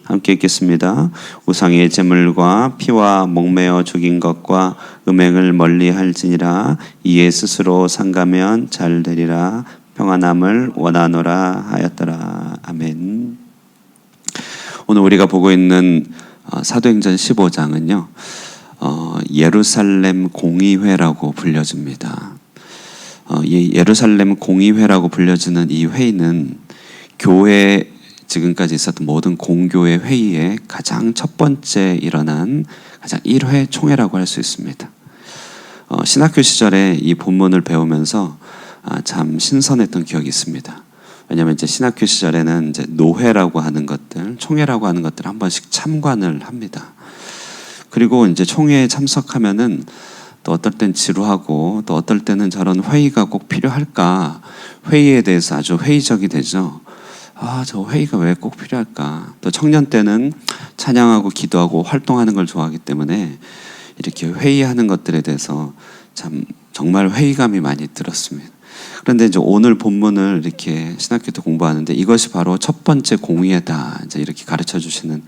함께 읽겠습니다. 우상의 제물과 피와 목매어 죽인 것과 음행을 멀리할지니라. 이에 스스로 상가면 잘 되리라. 평안함을 원하노라 하였더라. 아멘. 오늘 우리가 보고 있는 사도행전 15장은요 예루살렘 공의회라고 불려집니다. 예루살렘 공의회라고 불려지는 이 회의는 교회 지금까지 있었던 모든 공교회 회의의 가장 첫 번째 일어난 가장 1회 총회라고 할 수 있습니다. 신학교 시절에 이 본문을 배우면서 참 신선했던 기억이 있습니다. 왜냐하면 이제 신학교 시절에는 이제 노회라고 하는 것들, 총회라고 하는 것들 한 번씩 참관을 합니다. 그리고 이제 총회에 참석하면은 또 어떨 땐 지루하고 또 어떨 때는 저런 회의가 꼭 필요할까? 회의에 대해서 아주 회의적이 되죠. 저 회의가 왜 꼭 필요할까? 또 청년 때는 찬양하고 기도하고 활동하는 걸 좋아하기 때문에 이렇게 회의하는 것들에 대해서 참 정말 회의감이 많이 들었습니다. 그런데 이제 오늘 본문을 이렇게 신학교 때 공부하는데 이것이 바로 첫 번째 공의회다. 이제 이렇게 가르쳐 주시는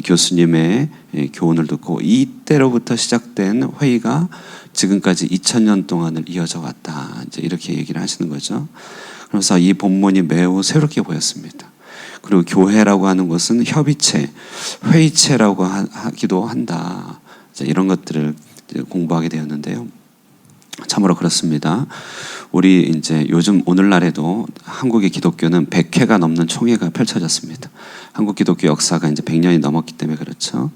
교수님의 교훈을 듣고 이때로부터 시작된 회의가 지금까지 2000년 동안을 이어져 왔다. 이제 이렇게 얘기를 하시는 거죠. 그래서 이 본문이 매우 새롭게 보였습니다. 그리고 교회라고 하는 것은 협의체, 회의체라고 하기도 한다. 이제 이런 것들을 이제 공부하게 되었는데요. 참으로 그렇습니다. 우리 이제 요즘 오늘날에도 한국의 기독교는 100회가 넘는 총회가 펼쳐졌습니다. 한국 기독교 역사가 이제 100년이 넘었기 때문에 그렇죠.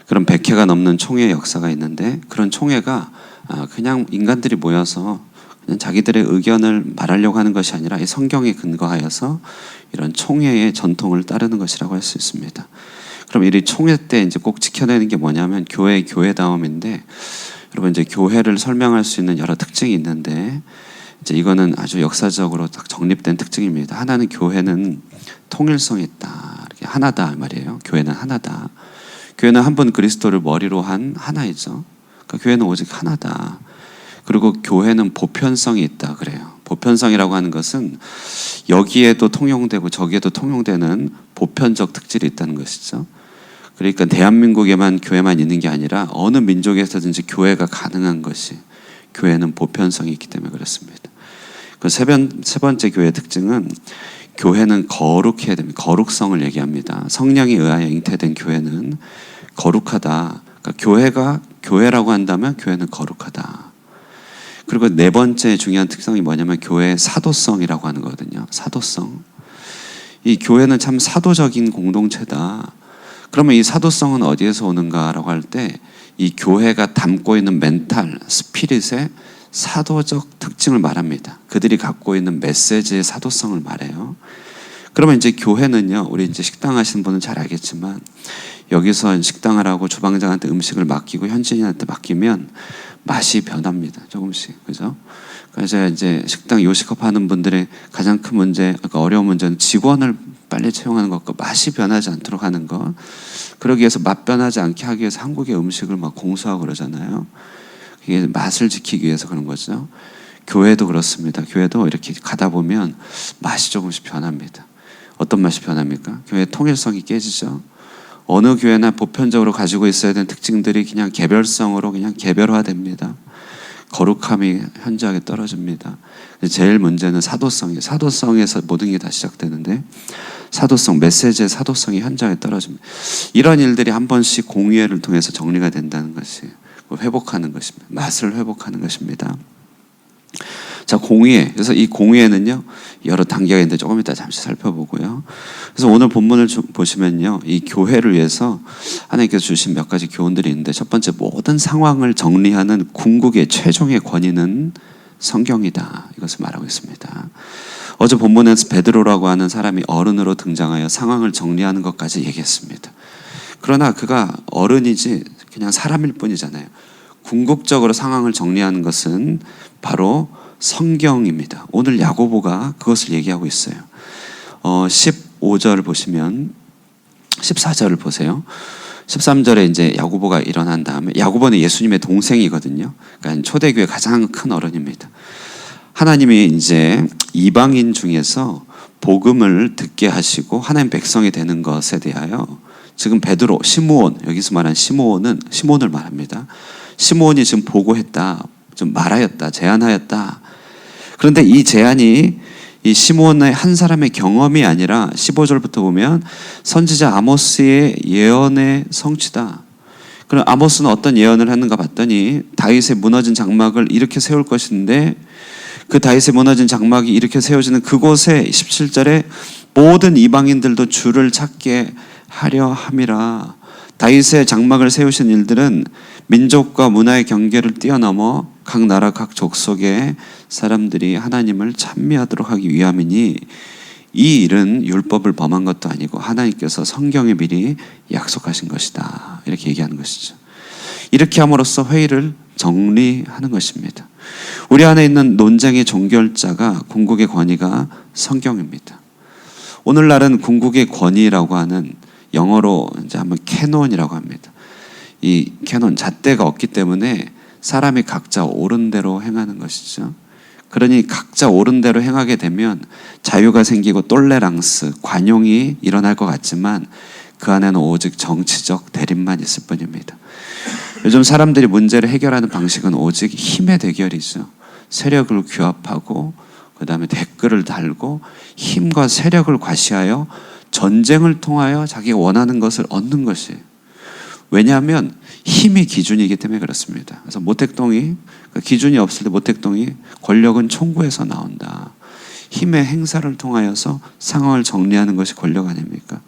그런 100회가 넘는 총회 역사가 있는데 그런 총회가 그냥 인간들이 모여서 그냥 자기들의 의견을 말하려고 하는 것이 아니라 이 성경에 근거하여서 이런 총회의 전통을 따르는 것이라고 할 수 있습니다. 그럼 이 총회 때 이제 꼭 지켜내는 게 뭐냐면 교회다움인데 여러분 이제 교회를 설명할 수 있는 여러 특징이 있는데 이제 이거는 아주 역사적으로 딱 정립된 특징입니다. 하나는 교회는 통일성이 있다. 이렇게 하나다 말이에요. 교회는 하나다. 교회는 한 분 그리스도를 머리로 한 하나이죠. 그러니까 교회는 오직 하나다. 그리고 교회는 보편성이 있다 그래요. 보편성이라고 하는 것은 여기에도 통용되고 저기에도 통용되는 보편적 특질이 있다는 것이죠. 그러니까 대한민국에만 교회만 있는 게 아니라 어느 민족에서든지 교회가 가능한 것이 교회는 보편성이 있기 때문에 그렇습니다. 그 세 번째 교회의 특징은 교회는 거룩해야 됩니다. 거룩성을 얘기합니다. 성령에 의하여 잉태된 교회는 거룩하다. 그러니까 교회가 교회라고 한다면 교회는 거룩하다. 그리고 네 번째 중요한 특성이 뭐냐면 교회의 사도성이라고 하는 거거든요. 사도성. 이 교회는 참 사도적인 공동체다. 그러면 이 사도성은 어디에서 오는가라고 할 때 이 교회가 담고 있는 멘탈, 스피릿의 사도적 특징을 말합니다. 그들이 갖고 있는 메시지의 사도성을 말해요. 그러면 이제 교회는요, 우리 이제 식당 하시는 분은 잘 알겠지만 여기서 식당을 하고 주방장한테 음식을 맡기고 현지인한테 맡기면 맛이 변합니다. 조금씩. 그죠? 그래서 이제 식당 요식업 하는 분들의 가장 큰 문제, 그러니까 어려운 문제는 직원을 빨리 채용하는 것과 맛이 변하지 않도록 하는 것. 그러기 위해서 맛 변하지 않게 하기 위해서 한국의 음식을 막 공수하고 그러잖아요. 이게 맛을 지키기 위해서 그런 거죠. 교회도 그렇습니다. 교회도 이렇게 가다 보면 맛이 조금씩 변합니다. 어떤 맛이 변합니까? 교회의 통일성이 깨지죠. 어느 교회나 보편적으로 가지고 있어야 되는 특징들이 그냥 개별성으로 그냥 개별화됩니다. 거룩함이 현저하게 떨어집니다. 제일 문제는 사도성이에요. 사도성에서 모든 게 다 시작되는데 사도성, 메시지의 사도성이 현저하게 떨어집니다. 이런 일들이 한 번씩 공의회를 통해서 정리가 된다는 것이 회복하는 것입니다. 맛을 회복하는 것입니다. 자, 공의회. 그래서 이 공의회는요, 여러 단계가 있는데 조금 이따 잠시 살펴보고요. 그래서 오늘 본문을 보시면요, 이 교회를 위해서 하나님께서 주신 몇 가지 교훈들이 있는데 첫 번째, 모든 상황을 정리하는 궁극의 최종의 권위는 성경이다. 이것을 말하고 있습니다. 어제 본문에서 베드로라고 하는 사람이 어른으로 등장하여 상황을 정리하는 것까지 얘기했습니다. 그러나 그가 어른이지 그냥 사람일 뿐이잖아요. 궁극적으로 상황을 정리하는 것은 바로 성경입니다. 오늘 야고보가 그것을 얘기하고 있어요. 15절 보시면 14절을 보세요. 13절에 이제 야고보가 일어난 다음에, 야고보는 예수님의 동생이거든요. 그러니까 초대교회 가장 큰 어른입니다. 하나님이 이제 이방인 중에서 복음을 듣게 하시고 하나님 백성이 되는 것에 대하여 지금 베드로, 시므온, 여기서 말한 시므온을 말합니다. 시므온이 지금 보고했다, 좀 말하였다, 제안하였다. 그런데 이 제안이 이 시므온의 한 사람의 경험이 아니라 15절부터 보면 선지자 아모스의 예언의 성취다. 그럼 아모스는 어떤 예언을 했는가 봤더니 다윗의 무너진 장막을 일으켜 세울 것인데, 그 다윗의 무너진 장막이 일으켜 세워지는 그곳에 17절에 모든 이방인들도 주를 찾게 하려 함이라. 다윗의 장막을 세우신 일들은 민족과 문화의 경계를 뛰어넘어 각 나라 각 족속의 사람들이 하나님을 찬미하도록 하기 위함이니 이 일은 율법을 범한 것도 아니고 하나님께서 성경에 미리 약속하신 것이다. 이렇게 얘기하는 것이죠. 이렇게 함으로써 회의를 정리하는 것입니다. 우리 안에 있는 논쟁의 종결자가 궁극의 권위가 성경입니다. 오늘날은 궁극의 권위라고 하는, 영어로 이제 한번 캐논이라고 합니다. 이 캐논, 잣대가 없기 때문에 사람이 각자 옳은 대로 행하는 것이죠. 그러니 각자 옳은 대로 행하게 되면 자유가 생기고 똘레랑스, 관용이 일어날 것 같지만 그 안에는 오직 정치적 대립만 있을 뿐입니다. 요즘 사람들이 문제를 해결하는 방식은 오직 힘의 대결이죠. 세력을 규합하고 그 다음에 댓글을 달고 힘과 세력을 과시하여 전쟁을 통하여 자기가 원하는 것을 얻는 것이에요. 왜냐하면 힘이 기준이기 때문에 그렇습니다. 그래서 모택동이, 기준이 없을 때 모택동이 권력은 총구에서 나온다. 힘의 행사를 통하여서 상황을 정리하는 것이 권력 아닙니까?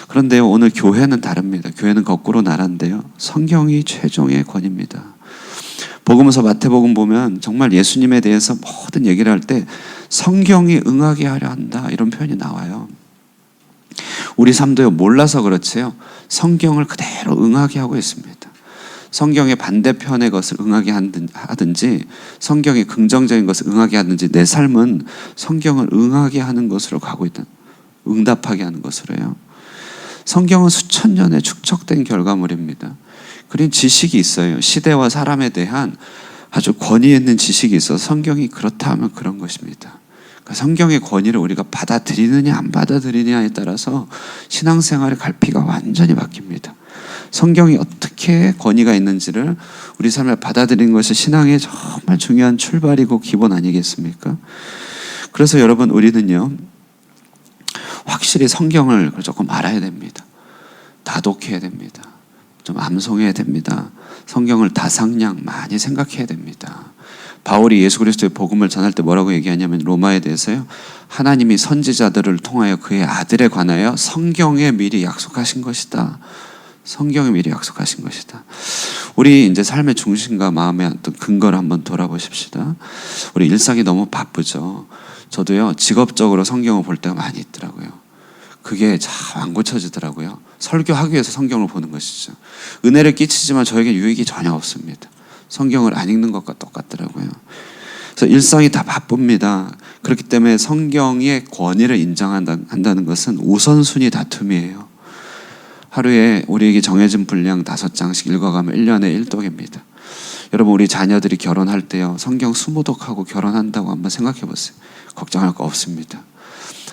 그런데 오늘 교회는 다릅니다. 교회는 거꾸로 나란데요. 성경이 최종의 권위입니다. 복음서 마태복음 보면 정말 예수님에 대해서 모든 얘기를 할 때 성경이 응하게 하려 한다, 이런 표현이 나와요. 우리 삶도요, 몰라서 그렇지요, 성경을 그대로 응하게 하고 있습니다. 성경의 반대편의 것을 응하게 하든지 성경의 긍정적인 것을 응하게 하든지 내 삶은 성경을 응하게 하는 것으로 가고 있다. 응답하게 하는 것으로요. 성경은 수천 년에 축적된 결과물입니다. 그런 지식이 있어요. 시대와 사람에 대한 아주 권위 있는 지식이 있어서 성경이 그렇다 하면 그런 것입니다. 그러니까 성경의 권위를 우리가 받아들이느냐 안 받아들이느냐에 따라서 신앙생활의 갈피가 완전히 바뀝니다. 성경이 어떻게 권위가 있는지를 우리 삶에 받아들이는 것이 신앙의 정말 중요한 출발이고 기본 아니겠습니까? 그래서 여러분, 우리는요, 확실히 성경을 조금 알아야 됩니다. 다독해야 됩니다. 좀 암송해야 됩니다. 성경을 다상량 많이 생각해야 됩니다. 바울이 예수 그리스도의 복음을 전할 때 뭐라고 얘기하냐면 로마에 대해서요, 하나님이 선지자들을 통하여 그의 아들에 관하여 성경에 미리 약속하신 것이다. 성경에 미리 약속하신 것이다. 우리 이제 삶의 중심과 마음의 어떤 근거를 한번 돌아보십시다. 우리 일상이 너무 바쁘죠. 저도요, 직업적으로 성경을 볼 때가 많이 있더라고요. 그게 잘 안 고쳐지더라고요. 설교하기 위해서 성경을 보는 것이죠. 은혜를 끼치지만 저에게 유익이 전혀 없습니다. 성경을 안 읽는 것과 똑같더라고요. 그래서 일상이 다 바쁩니다. 그렇기 때문에 성경의 권위를 인정한다는 것은 우선순위 다툼이에요. 하루에 우리에게 정해진 분량 5장씩 읽어가면 1년에 1독입니다. 여러분, 우리 자녀들이 결혼할 때요, 성경 20독하고 결혼한다고 한번 생각해 보세요. 걱정할 거 없습니다.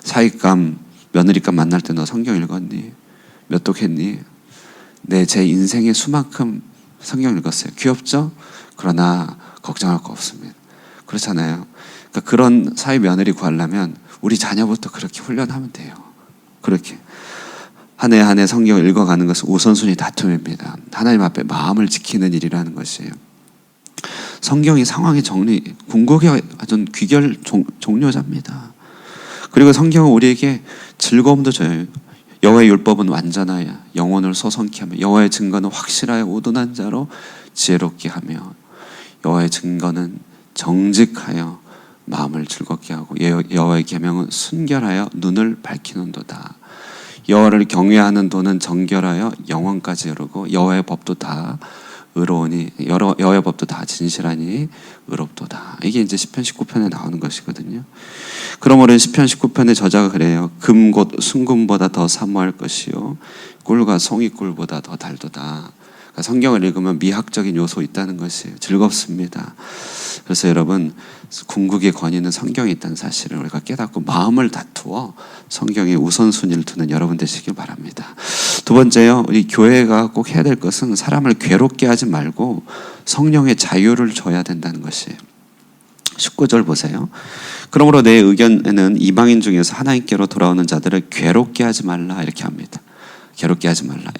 사익감, 며느리감 만날 때 너 성경 읽었니? 몇 독 했니? 네, 제 인생의 수만큼 성경 읽었어요. 귀엽죠? 그러나 걱정할 거 없습니다. 그렇잖아요. 그러니까 그런 사위 며느리 구하려면 우리 자녀부터 그렇게 훈련하면 돼요. 그렇게 한 해 한 해 성경을 읽어가는 것은 우선순위 다툼입니다. 하나님 앞에 마음을 지키는 일이라는 것이에요. 성경이 상황의 정리, 궁극의 어떤 귀결 종료자입니다. 그리고 성경은 우리에게 즐거움도 줘요. 여호와의 율법은 완전하여 영혼을 소성케 하며 여호와의 증거는 확실하여 우둔한 자로 지혜롭게 하며 여호와의 증거는 정직하여 마음을 즐겁게 하고 여호와의 계명은 순결하여 눈을 밝히는도다. 여호와를 경외하는 도는 정결하여 영원까지 이르고 여호와의 법도 다 의로우니 여호와의 법도 다 진실하니 의롭도다. 이게 이제 시편 19편에 나오는 것이거든요. 그러므로 시편 19편의 저자가 그래요. 금 곧 순금보다 더 사모할 것이요 꿀과 송이꿀보다 더 달도다. 그러니까 성경을 읽으면 미학적인 요소 있다는 것이 즐겁습니다. 그래서 여러분, 궁극의 권위는 성경에 있다는 사실을 우리가 깨닫고 마음을 다투어 성경에 우선순위를 두는 여러분 되시길 바랍니다. 두 번째요, 우리 교회가 꼭 해야 될 것은 사람을 괴롭게 하지 말고 성령의 자유를 줘야 된다는 것이에요. 19절 보세요. 그러므로 내 의견에는 이방인 중에서 하나님께로 돌아오는 자들을 괴롭게 하지 말라 이렇게 합니다. 괴롭게 하지 말라.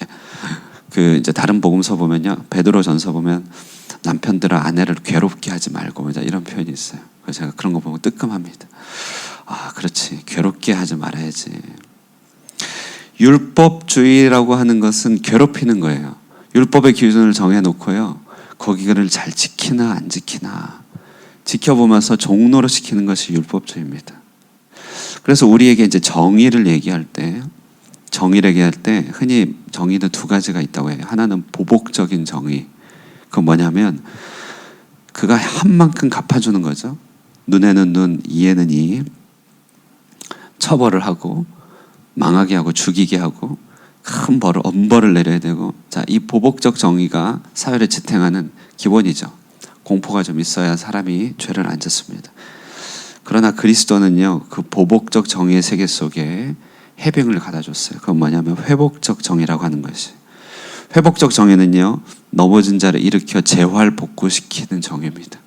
그 이제 다른 복음서 보면요, 베드로전서 보면 남편들은 아내를 괴롭게 하지 말고 이런 표현이 있어요. 그래서 제가 그런 거 보면 뜨끔합니다. 아, 그렇지. 괴롭게 하지 말아야지. 율법주의라고 하는 것은 괴롭히는 거예요. 율법의 기준을 정해놓고요, 거기를 잘 지키나 안 지키나 지켜보면서 종로로 시키는 것이 율법주의입니다. 그래서 우리에게 이제 정의를 얘기할 때 흔히 정의는 두 가지가 있다고 해요. 하나는 보복적인 정의. 그건 뭐냐면 그가 한 만큼 갚아주는 거죠. 눈에는 눈, 이에는 이. 처벌을 하고 망하게 하고 죽이게 하고 큰 벌을, 엄벌을 내려야 되고, 자, 이 보복적 정의가 사회를 지탱하는 기본이죠. 공포가 좀 있어야 사람이 죄를 안 짓습니다. 그러나 그리스도는요, 그 보복적 정의의 세계 속에 해빙을 가다줬어요. 그건 뭐냐면 회복적 정의라고 하는 것이. 회복적 정의는요, 넘어진 자를 일으켜 재활복구시키는 정의입니다.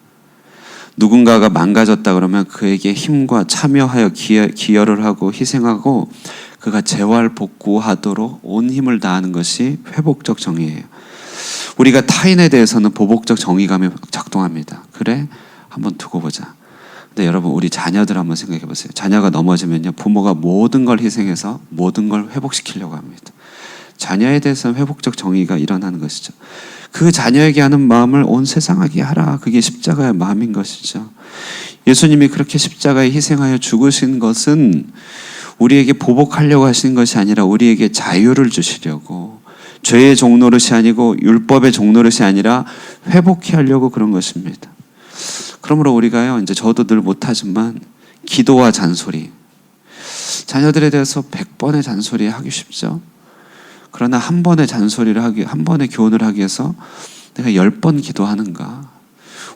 누군가가 망가졌다 그러면 그에게 힘과 참여하여 기여를 하고 희생하고 그가 재활복구하도록 온 힘을 다하는 것이 회복적 정의예요. 우리가 타인에 대해서는 보복적 정의감이 작동합니다. 그래? 한번 두고 보자. 근데 여러분, 우리 자녀들 한번 생각해 보세요. 자녀가 넘어지면요, 부모가 모든 걸 희생해서 모든 걸 회복시키려고 합니다. 자녀에 대해서는 회복적 정의가 일어나는 것이죠. 그 자녀에게 하는 마음을 온 세상에게 하라. 그게 십자가의 마음인 것이죠. 예수님이 그렇게 십자가에 희생하여 죽으신 것은 우리에게 보복하려고 하시는 것이 아니라 우리에게 자유를 주시려고, 죄의 종노릇이 아니고 율법의 종노릇이 아니라 회복해 하려고 그런 것입니다. 그러므로 우리가요, 이제 저도 늘 못하지만 기도와 잔소리, 자녀들에 대해서 100번의 잔소리 하기 쉽죠. 그러나 한 번의 한 번의 교훈을 하기 위해서 내가 10번 기도하는가?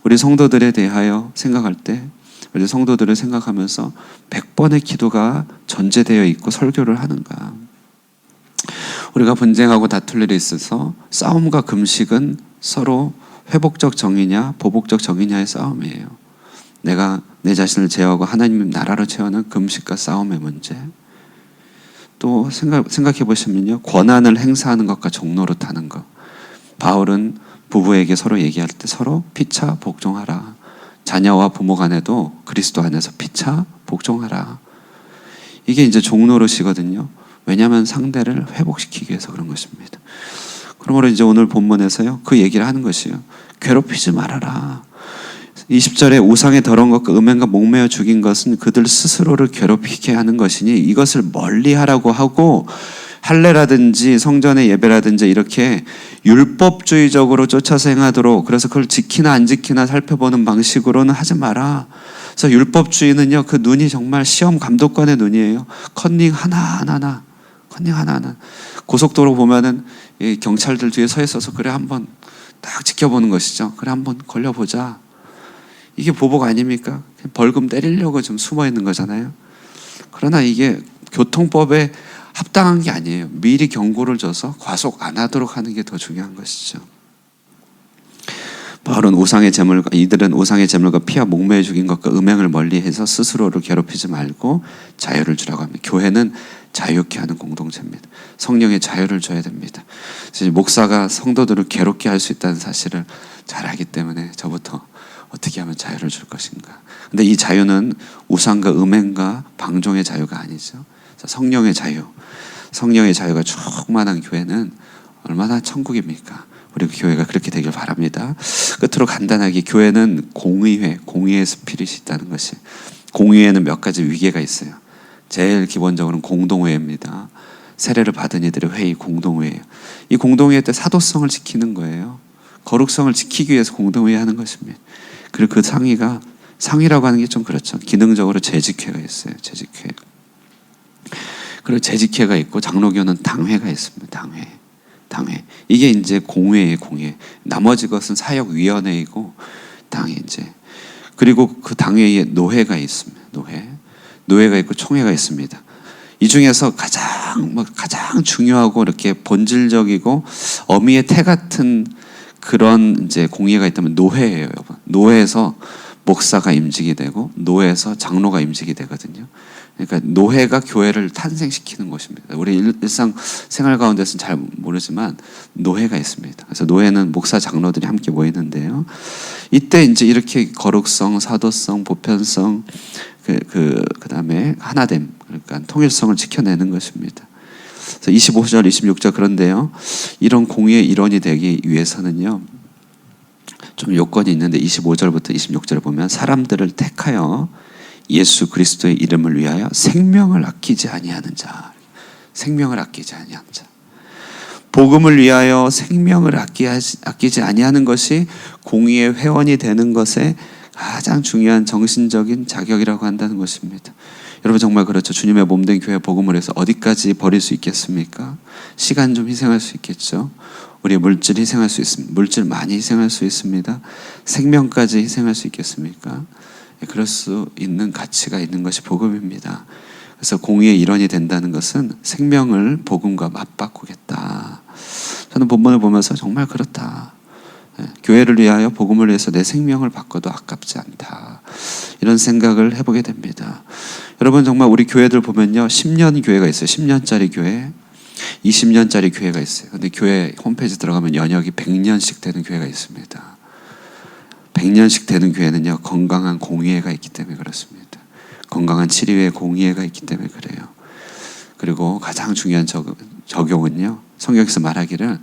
우리 성도들에 대하여 생각할 때, 우리 성도들을 생각하면서 100번의 기도가 전제되어 있고 설교를 하는가? 우리가 분쟁하고 다툴 일이 있어서 싸움과 금식은 서로 회복적 정의냐 보복적 정의냐의 싸움이에요. 내가 내 자신을 제어하고 하나님 나라로 채우는 금식과 싸움의 문제. 또 생각해 보시면요, 권한을 행사하는 것과 종노릇하는 것. 바울은 부부에게 서로 얘기할 때 서로 피차 복종하라. 자녀와 부모 간에도 그리스도 안에서 피차 복종하라. 이게 이제 종노릇이거든요. 왜냐하면 상대를 회복시키기 위해서 그런 것입니다. 그러므로 이제 오늘 본문에서요, 그 얘기를 하는 것이에요. 괴롭히지 말아라. 20절에 우상의 더러운 것과 음행과 목매어 죽인 것은 그들 스스로를 괴롭히게 하는 것이니 이것을 멀리하라고 하고, 할례라든지 성전의 예배라든지 이렇게 율법주의적으로 쫓아서 행하도록, 그래서 그걸 지키나 안 지키나 살펴보는 방식으로는 하지 마라. 그래서 율법주의는요, 그 눈이 정말 시험 감독관의 눈이에요. 컨닝 하나하나. 고속도로 보면은 이 경찰들 뒤에 서 있어서 그래 한번 딱 지켜보는 것이죠. 그래 한번 걸려보자. 이게 보복 아닙니까? 벌금 때리려고 좀 숨어 있는 거잖아요. 그러나 이게 교통법에 합당한 게 아니에요. 미리 경고를 줘서 과속 안 하도록 하는 게 더 중요한 것이죠. 바울은 이들은 우상의 제물과 피와 목매어 죽인 것과 음행을 멀리해서 스스로를 괴롭히지 말고 자유를 주라고 합니다. 교회는 자유케 하는 공동체입니다. 성령의 자유를 줘야 됩니다. 목사가 성도들을 괴롭게 할 수 있다는 사실을 잘 알기 때문에 저부터 어떻게 하면 자유를 줄 것인가. 근데 이 자유는 우상과 음행과 방종의 자유가 아니죠. 성령의 자유. 성령의 자유가 충만한 교회는 얼마나 천국입니까? 우리 교회가 그렇게 되길 바랍니다. 끝으로 간단하게, 교회는 공의의 스피릿이 있다는 것이. 공의회는 몇 가지 위계가 있어요. 제일 기본적으로는 공동회입니다. 세례를 받은 이들의 회의, 공동회예요. 이 공동회 때 사도성을 지키는 거예요. 거룩성을 지키기 위해서 공동회 하는 것입니다. 그리고 그 상위라고 하는 게 좀 그렇죠. 기능적으로 재직회가 있어요. 재직회. 그리고 재직회가 있고 장로교는 당회가 있습니다. 당회. 당회. 이게 이제 공회의 공회. 나머지 것은 사역위원회이고 당회 이제. 그리고 그 당회에 노회가 있습니다. 노회가 있고 총회가 있습니다. 이 중에서 가장 중요하고 이렇게 본질적이고 어미의 태 같은 그런 이제 공회가 있다면 노회예요, 여러분. 노회에서 목사가 임직이 되고 노회에서 장로가 임직이 되거든요. 그러니까 노회가 교회를 탄생시키는 것입니다. 우리 일상 생활 가운데서는 잘 모르지만 노회가 있습니다. 그래서 노회는 목사 장로들이 함께 모이는데요. 이때 이제 이렇게 거룩성, 사도성, 보편성, 그다음에 하나됨, 그러니까 통일성을 지켜내는 것입니다. 그래서 25절, 26절 그런데요. 이런 공의의 일원이 되기 위해서는요. 좀 요건이 있는데 25절부터 26절을 보면 사람들을 택하여 예수 그리스도의 이름을 위하여 생명을 아끼지 아니하는 자. 생명을 아끼지 아니하는 자. 복음을 위하여 생명을 아끼지 아니하는 것이 공의의 회원이 되는 것의 가장 중요한 정신적인 자격이라고 한다는 것입니다. 여러분 정말 그렇죠. 주님의 몸된 교회 복음을 위해서 어디까지 버릴 수 있겠습니까? 시간 좀 희생할 수 있겠죠. 우리의 물질 희생할 수 있습니다. 물질 많이 희생할 수 있습니다. 생명까지 희생할 수 있겠습니까? 그럴 수 있는 가치가 있는 것이 복음입니다. 그래서 공의의 일원이 된다는 것은 생명을 복음과 맞바꾸겠다. 저는 본문을 보면서 정말 그렇다. 교회를 위하여 복음을 위해서 내 생명을 바꿔도 아깝지 않다. 이런 생각을 해보게 됩니다. 여러분 정말 우리 교회들 보면요. 10년 교회가 있어요. 10년짜리 교회, 20년짜리 교회가 있어요. 근데 교회 홈페이지 들어가면 연역이 100년씩 되는 교회가 있습니다. 100년씩 되는 교회는요. 건강한 공의회가 있기 때문에 그렇습니다. 건강한 치료회 공의회가 있기 때문에 그래요. 그리고 가장 중요한 적용은요. 성경에서 말하기를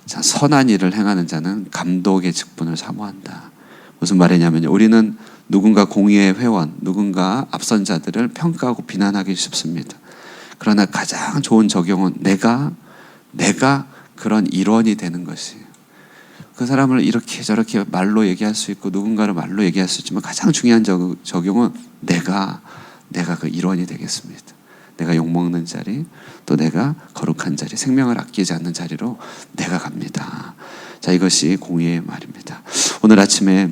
선한 일을 행하는 자는 감독의 직분을 사모한다. 무슨 말이냐면요. 우리는 누군가 공의의 회원, 누군가 앞선 자들을 평가하고 비난하기 쉽습니다. 그러나 가장 좋은 적용은 내가 그런 일원이 되는 것이에요. 그 사람을 이렇게 저렇게 말로 얘기할 수 있고 누군가를 말로 얘기할 수 있지만 가장 중요한 적용은 내가 그 일원이 되겠습니다. 내가 욕먹는 자리, 또 내가 거룩한 자리, 생명을 아끼지 않는 자리로 내가 갑니다. 자, 이것이 공의의 말입니다. 오늘 아침에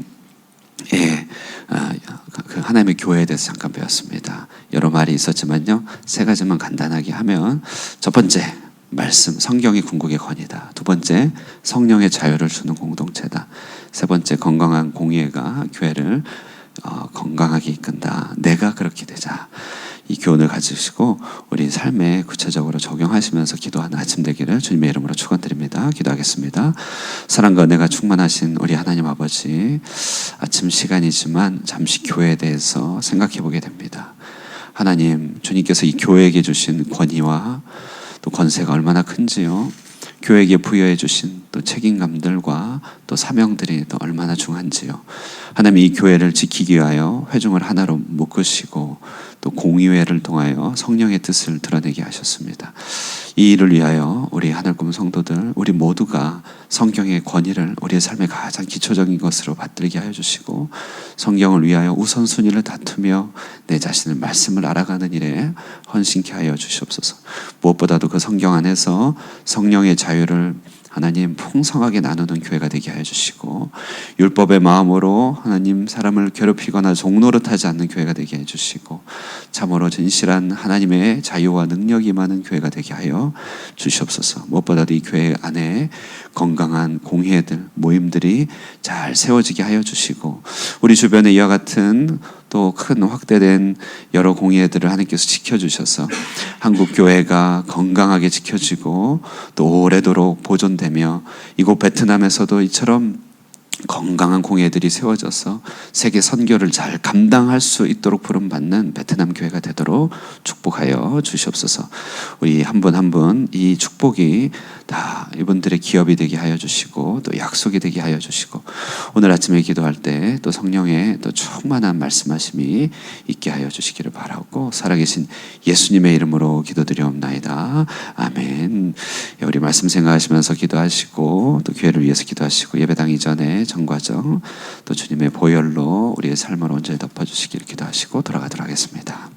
그 하나님의 교회에 대해서 잠깐 배웠습니다. 여러 말이 있었지만요. 세 가지만 간단하게 하면 첫 번째, 말씀, 성경이 궁극의 권위다. 두 번째, 성령의 자유를 주는 공동체다. 세 번째, 건강한 공의회가 교회를 건강하게 이끈다. 내가 그렇게 되자. 이 교훈을 가지시고 우리 삶에 구체적으로 적용하시면서 기도하는 아침 되기를 주님의 이름으로 축원드립니다. 기도하겠습니다. 사랑과 은혜가 충만하신 우리 하나님 아버지, 아침 시간이지만 잠시 교회에 대해서 생각해 보게 됩니다. 하나님, 주님께서 이 교회에게 주신 권위와 또 권세가 얼마나 큰지요. 교회에게 부여해 주신 또 책임감들과 또 사명들이 또 얼마나 중한지요. 하나님, 이 교회를 지키기 위하여 회중을 하나로 묶으시고 또 공의회를 통하여 성령의 뜻을 드러내게 하셨습니다. 이 일을 위하여 우리 하늘꿈 성도들, 우리 모두가 성경의 권위를 우리의 삶의 가장 기초적인 것으로 받들게 하여 주시고 성경을 위하여 우선순위를 다투며 내 자신의 말씀을 알아가는 일에 헌신케 하여 주시옵소서. 무엇보다도 그 성경 안에서 성령의 자유를 하나님 풍성하게 나누는 교회가 되게 하여 주시고 율법의 마음으로 하나님 사람을 괴롭히거나 종노릇하지 않는 교회가 되게 해주시고 참으로 진실한 하나님의 자유와 능력이 많은 교회가 되게 하여 주시옵소서. 무엇보다도 이 교회 안에 건강한 공회들, 모임들이 잘 세워지게 하여 주시고 우리 주변에 이와 같은 또 큰 확대된 여러 공의회들을 하나님께서 지켜주셔서 한국 교회가 건강하게 지켜지고 또 오래도록 보존되며 이곳 베트남에서도 이처럼 건강한 공회들이 세워져서 세계 선교를 잘 감당할 수 있도록 부름받는 베트남 교회가 되도록 축복하여 주시옵소서. 우리 한 분 한 분 이 축복이 다 이분들의 기업이 되게 하여 주시고 또 약속이 되게 하여 주시고 오늘 아침에 기도할 때 또 성령의 또 충만한 말씀하심이 있게 하여 주시기를 바라고 살아계신 예수님의 이름으로 기도드리옵나이다. 아멘. 우리 말씀 생각하시면서 기도하시고 또 교회를 위해서 기도하시고 예배당 이전에 정과정 또 주님의 보혈로 우리의 삶을 온전히 덮어주시기를 기도하시고 돌아가도록 하겠습니다.